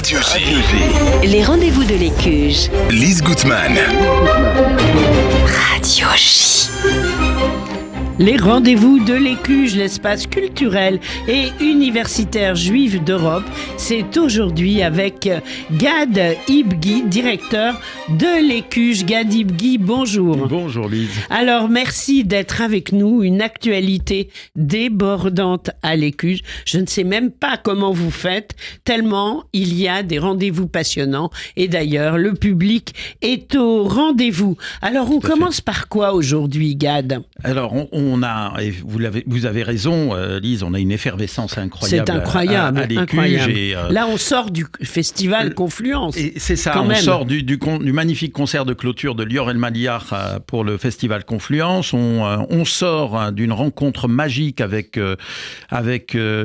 Radio G. Les rendez-vous de l'Écuge. Lise Gutmann. Radio J. Les rendez-vous de l'Écuge, l'espace culturel et universitaire juif d'Europe, c'est aujourd'hui avec Gad Ibgi, directeur de l'Écuge. Gad Ibgi, bonjour. Bonjour Lise. Alors merci d'être avec nous, une actualité débordante à l'Écuge. Je ne sais même pas comment vous faites, tellement il y a des rendez-vous passionnants. Et d'ailleurs, le public est au rendez-vous. Alors on commence par quoi aujourd'hui, Gad ? Alors on a, et vous avez raison Lise, on a une effervescence incroyable. C'est incroyable, à l'Écuge. incroyable. Et, là on sort du festival Confluence. Et c'est ça, quand on même. sort du magnifique concert de clôture de Lior El-Maliar pour le festival Confluence. On sort d'une rencontre magique avec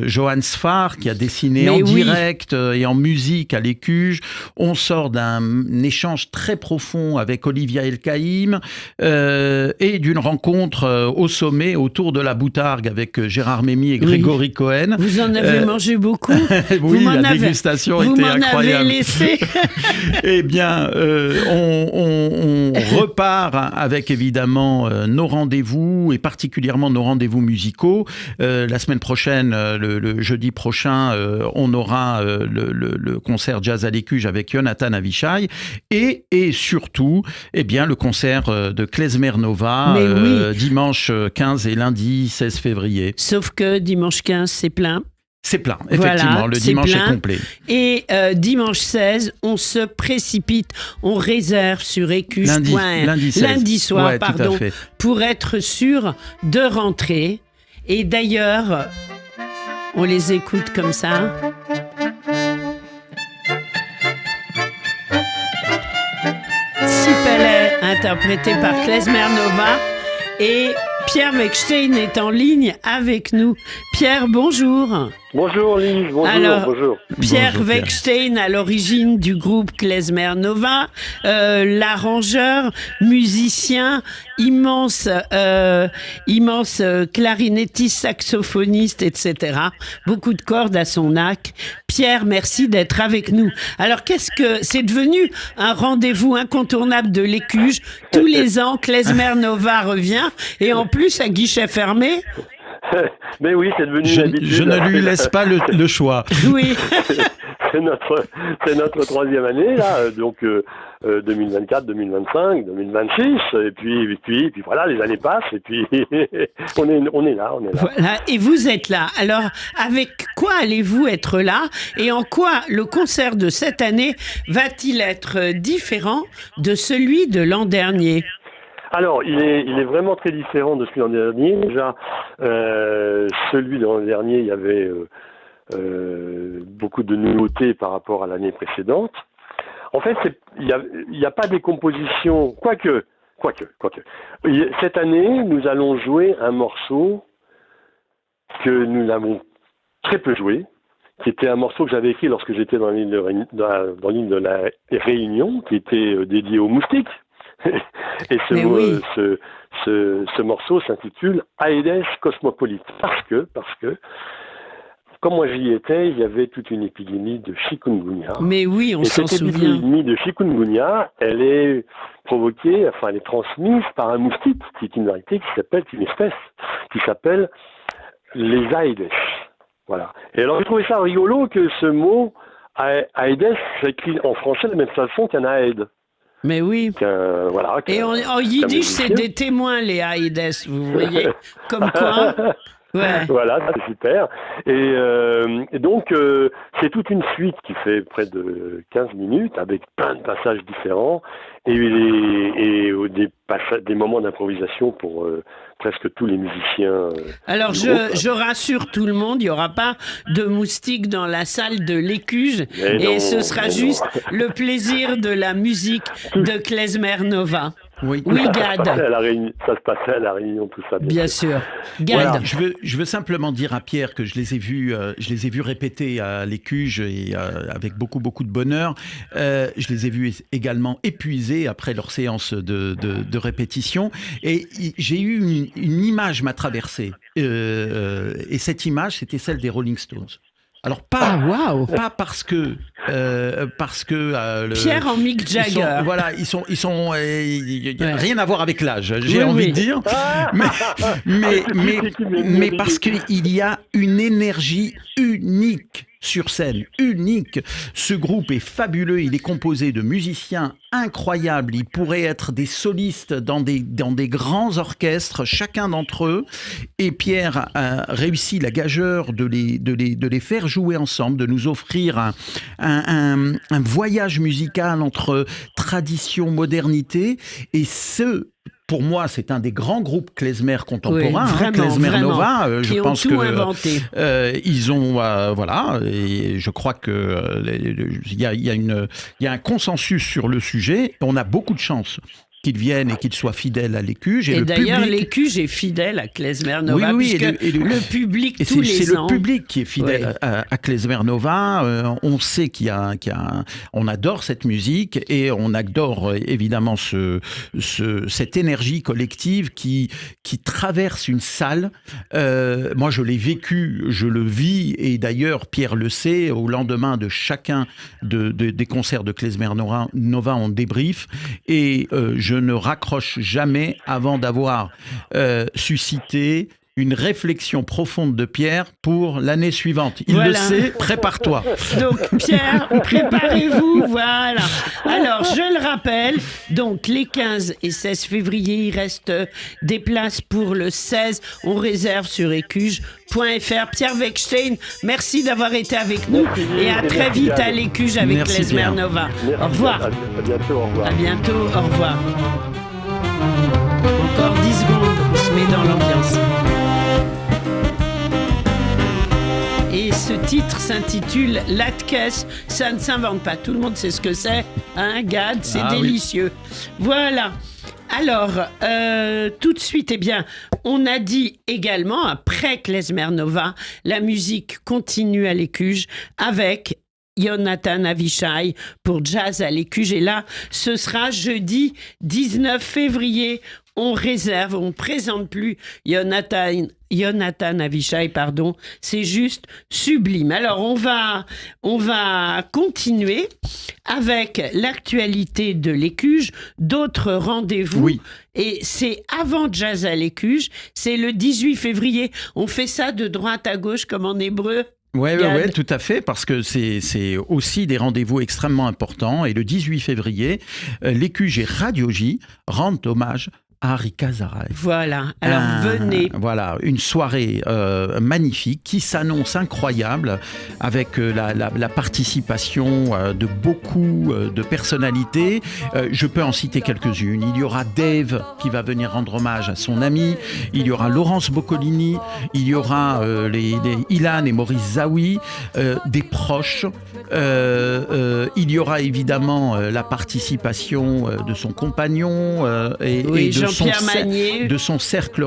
Johan Sfar qui a dessiné direct et en musique à l'Écuge. On sort d'un échange très profond avec Olivia El-Kaïm et d'une rencontre au sommet autour de la Boutargue avec Gérard Mémy et Grégory Cohen. Vous en avez mangé beaucoup. Oui, la dégustation était incroyable. Vous m'en avez laissé. Eh bien, on repart avec évidemment nos rendez-vous et particulièrement nos rendez-vous musicaux. La semaine prochaine, le jeudi prochain, on aura le concert Jazz à l'Écuge avec Jonathan Avishai et surtout, eh bien, le concert de Klezmer Nova dimanche 15 et lundi 16 février. Sauf que dimanche 15, c'est plein. C'est plein, effectivement, voilà, le dimanche est complet. Et dimanche 16, on se précipite, on réserve sur Écuge. Lundi soir, ouais, pardon, pour être sûr de rentrer. Et d'ailleurs, on les écoute comme ça. Sipele, interprété par Klezmer Nova. Et Pierre Weckstein est en ligne avec nous. Pierre, bonjour. Bonjour Lise, bonjour. Pierre Weckstein, à l'origine du groupe Klezmer Nova, l'arrangeur, musicien, immense clarinettiste, saxophoniste, etc. Beaucoup de cordes à son arc. Pierre, merci d'être avec nous. Alors, qu'est-ce que c'est devenu un rendez-vous incontournable de l'Écuge? Tous les ans, Klezmer Nova revient, et en plus à guichet fermé. Mais oui, c'est devenu une habitude. Je ne lui laisse pas le choix. Oui. c'est notre troisième année, là, donc 2024, 2025, 2026, et puis voilà, les années passent, et puis on est là. Voilà, et vous êtes là. Alors, avec quoi allez-vous être là? Et en quoi le concert de cette année va-t-il être différent de celui de l'an dernier? Alors, il est vraiment très différent de celui de l'an dernier. Déjà, celui de l'an dernier, il y avait beaucoup de nouveautés par rapport à l'année précédente. En fait, il y a pas des compositions, quoique. Cette année, nous allons jouer un morceau que nous avons très peu joué, qui était un morceau que j'avais écrit lorsque j'étais dans l'île de la Réunion, qui était dédié aux moustiques. Et ce morceau s'intitule Aedes Cosmopolite parce que quand moi j'y étais, il y avait toute une épidémie de chikungunya. Mais oui, on s'en souvient. Cette épidémie de chikungunya, elle est transmise par un moustique qui est une variété une espèce qui s'appelle les Aedes. Voilà. Et alors j'ai trouvé ça rigolo que ce mot Aedes s'écrit en français de la même façon qu'un Aed. Mais oui. Et en yiddish, c'est des témoins, les Aedes, vous voyez. Comme quoi. Ouais. Voilà, c'est super. Et donc, c'est toute une suite qui fait près de 15 minutes, avec plein de passages différents, et des moments d'improvisation pour presque tous les musiciens. Alors, je rassure tout le monde, il n'y aura pas de moustiques dans la salle de l'Écuge, ce sera juste le plaisir de la musique de Klezmer Nova. Oui, Gad. Ça se passait à la Réunion, tout ça. Bien sûr. Gad. Voilà, je veux simplement dire à Pierre que je les ai vus répéter à l'Écuge et avec beaucoup de bonheur. Je les ai vus également épuisés après leur séance de répétition. Et j'ai eu une image m'a traversé. Et cette image, c'était celle des Rolling Stones. Alors waouh. pas parce que Pierre en Mick Jagger. Ils sont rien à voir avec l'âge, j'ai envie de dire, mais parce qu'il y a une énergie unique sur scène, unique. Ce groupe est fabuleux, il est composé de musiciens incroyables, ils pourraient être des solistes dans des grands orchestres, chacun d'entre eux, et Pierre a réussi la gageure de les faire jouer ensemble, de nous offrir un voyage musical entre tradition, modernité, et pour moi, c'est un des grands groupes klezmer contemporains, Klezmer Nova. Je pense tout inventé. Ils ont voilà, et je crois que il y a un consensus sur le sujet. On a beaucoup de chance qu'ils viennent et qu'ils soient fidèles à l'Écuge. Et d'ailleurs, l'Écuge est fidèle à Klezmer Nova, puisque le public, tous les ans... C'est le public qui est fidèle à Klezmer Nova. On sait on adore cette musique et on adore évidemment cette énergie collective qui traverse une salle. Moi, je l'ai vécu, je le vis, et d'ailleurs, Pierre le sait, au lendemain de chacun des concerts de Klezmer Nova, on débrief, et je ne raccroche jamais avant d'avoir suscité une réflexion profonde de Pierre pour l'année suivante. Il le sait, prépare-toi. Donc Pierre, préparez-vous, voilà. Alors, je le rappelle, donc les 15 et 16 février, il reste des places pour le 16. On réserve sur écuge.fr. Pierre Weckstein, merci d'avoir été avec nous et à très vite à l'Écuge avec Klezmer Nova. Au revoir. À bientôt, au revoir. À bientôt, au revoir. Encore 10 secondes, on se met dans l'ambiance. Et ce titre s'intitule Latkes, ça ne s'invente pas. Tout le monde sait ce que c'est, hein, Gad, c'est délicieux. Oui. Voilà. Alors, tout de suite, on a dit également, après Klezmer Nova, la musique continue à l'Écuge avec Yonatan Avishai pour Jazz à l'Écuge. Et là, ce sera jeudi 19 février. On réserve, on ne présente plus Yonatan Avishai, c'est juste sublime. Alors, on va continuer avec l'actualité de l'Écuge, d'autres rendez-vous. Oui. Et c'est avant Jazz à l'Écuge, c'est le 18 février. On fait ça de droite à gauche comme en hébreu. Oui, tout à fait, parce que c'est aussi des rendez-vous extrêmement importants. Et le 18 février, l'Écuge et Radio J rendent hommage à Rika Zaraï. Voilà, alors venez. Voilà, une soirée magnifique qui s'annonce incroyable avec la participation de beaucoup de personnalités. Je peux en citer quelques-unes. Il y aura Dave qui va venir rendre hommage à son ami. Il y aura Laurence Boccolini. Il y aura les Ilan et Maurice Zawi, des proches. Il y aura évidemment la participation de son compagnon et de son cercle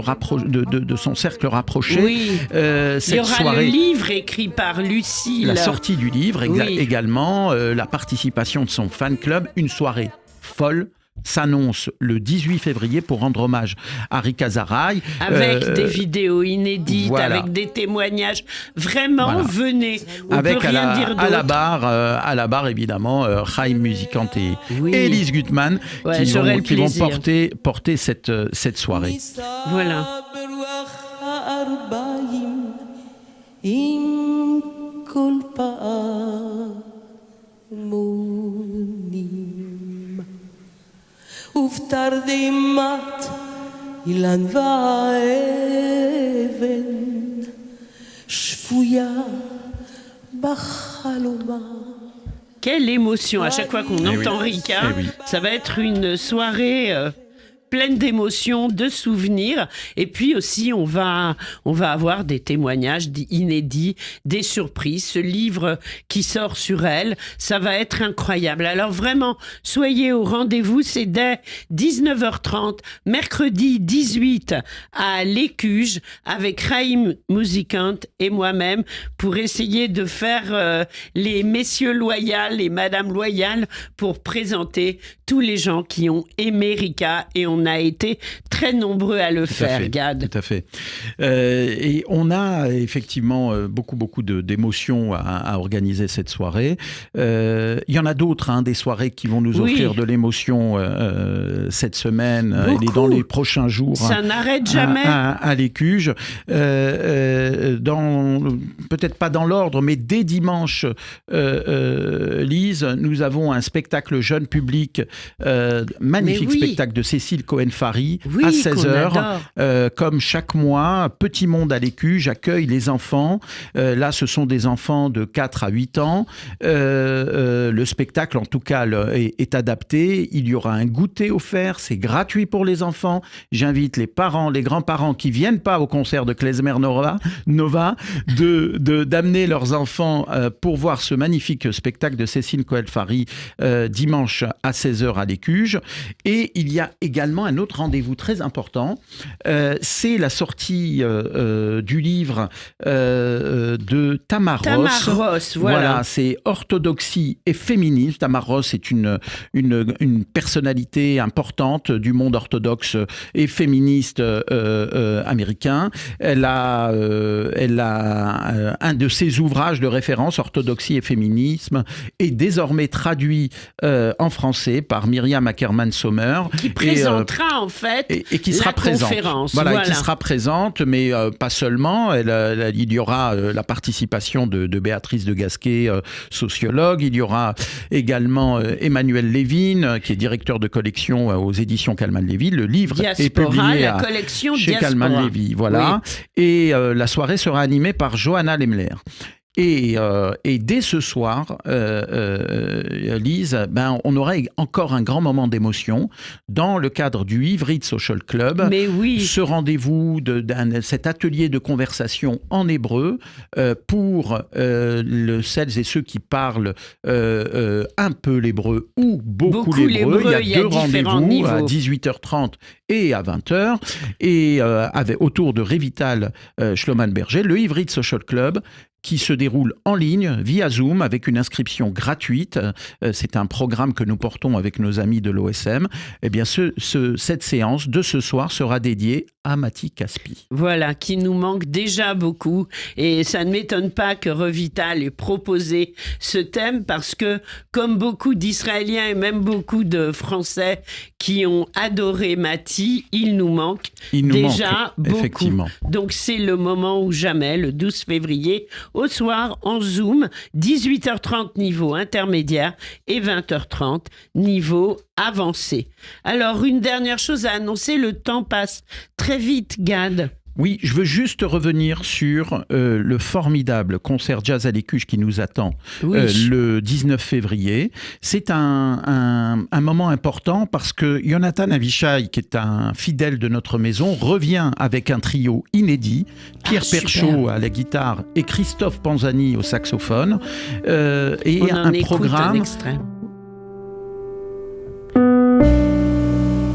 rapproché. Oui. Cette il y aura soirée, le livre écrit par Lucille. la sortie du livre également, la participation de son fan club, une soirée folle s'annonce le 18 février pour rendre hommage à Rika Zaraï. Avec des vidéos inédites, avec des témoignages. Vraiment, venez. On avec peut rien dire d'autre. À la barre évidemment, Chaim Musicant et Elise Gutmann qui vont porter cette soirée. Voilà. ובתרדמת אילן ואבן שפויה בחלומה. Quelle émotion à chaque fois qu'on entend Rika. Ça va être une soirée pleine d'émotions, de souvenirs. Et puis aussi, on va avoir des témoignages inédits, des surprises. Ce livre qui sort sur elle, ça va être incroyable. Alors vraiment, soyez au rendez-vous. C'est dès 19h30, mercredi 18 à l'Écuge, avec Chaim Musicant et moi-même, pour essayer de faire les messieurs loyaux et madame loyale pour présenter tous les gens qui ont aimé Rika. Et on on a été très nombreux à le faire, Gad. Tout à fait. Et on a effectivement beaucoup d'émotions à organiser cette soirée. Il y en a d'autres, des soirées qui vont nous offrir de l'émotion cette semaine et dans les prochains jours. Ça n'arrête jamais. À l'Écuge. Peut-être pas dans l'ordre, mais dès dimanche, Lise, nous avons un spectacle jeune public, magnifique spectacle de Cécile Cohen-Fary à 16h. Comme chaque mois, Petit Monde à l'Écuge accueille les enfants. Là, ce sont des enfants de 4 à 8 ans. Le spectacle, en tout cas, est adapté. Il y aura un goûter offert. C'est gratuit pour les enfants. J'invite les parents, les grands-parents qui viennent pas au concert de Klezmer Nova d'amener leurs enfants pour voir ce magnifique spectacle de Cécile Cohen-Fary dimanche à 16h à l'Écuge. Et il y a également un autre rendez-vous très important. C'est la sortie du livre de Tamar Ross. Voilà, c'est Orthodoxie et féminisme. Tamar Ross est une personnalité importante du monde orthodoxe et féministe américain. Elle a un de ses ouvrages de référence, Orthodoxie et féminisme, est désormais traduit en français par Myriam Ackerman-Sommer. Qui présentera en fait et qui sera présente. Conférence. Voilà, qui sera présente, mais pas seulement. Il y aura la participation de Béatrice de Gasquet, sociologue. Il y aura également Emmanuel Lévin, qui est directeur de collection aux éditions Calman Lévy. Le livre est publié chez Calman Lévy. Voilà. Oui. Et la soirée sera animée par Johanna Lemler. Et dès ce soir, Lise, on aura encore un grand moment d'émotion dans le cadre du Ivrit Social Club. Mais oui. Ce rendez-vous, cet atelier de conversation en hébreu pour celles et ceux qui parlent un peu l'hébreu ou beaucoup l'hébreu. Il y a 2 rendez-vous à 18h30 et à 20h. Et autour de Révital Schloman-Berger, le Ivrit Social Club, qui se déroule en ligne via Zoom avec une inscription gratuite. C'est un programme que nous portons avec nos amis de l'OSM. Eh bien, cette séance de ce soir sera dédiée à Mati Caspi. Voilà, qui nous manque déjà beaucoup. Et ça ne m'étonne pas que Revital ait proposé ce thème parce que, comme beaucoup d'Israéliens et même beaucoup de Français qui ont adoré Mati, il nous manque beaucoup. Effectivement. Donc, c'est le moment ou jamais, le 12 février, au soir, en Zoom, 18h30 niveau intermédiaire et 20h30 niveau avancé. Alors, une dernière chose à annoncer, le temps passe très vite, Gad. Oui, je veux juste revenir sur le formidable concert Jazz à l'Écuge qui nous attend le 19 février. C'est un moment important parce que Jonathan Avishai, qui est un fidèle de notre maison, revient avec un trio inédit. Pierre Perchaud à la guitare et Christophe Panzani au saxophone. Et un programme... Un extrait.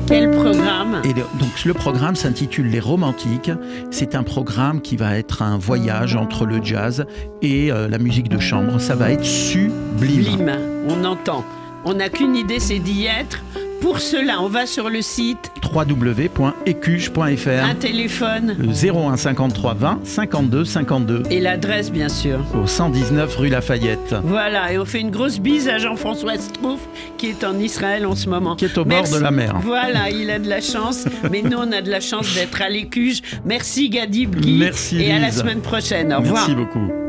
Quel programme ? Et donc le programme s'intitule Les Romantiques. C'est un programme qui va être un voyage entre le jazz et la musique de chambre. Ça va être sublime. On entend. On n'a qu'une idée, c'est d'y être. Pour cela, on va sur le site www.ecuge.fr. Un téléphone 01 53 20 52 52. Et l'adresse, bien sûr. Au 119 rue Lafayette. Voilà, et on fait une grosse bise à Jean-François Strouf, qui est en Israël en ce moment. Qui est au bord de la mer. Voilà, il a de la chance. Mais nous, on a de la chance d'être à l'Écuge. Merci Gadi Bgui. Merci Et Lise. à la semaine prochaine. Au revoir. Merci beaucoup.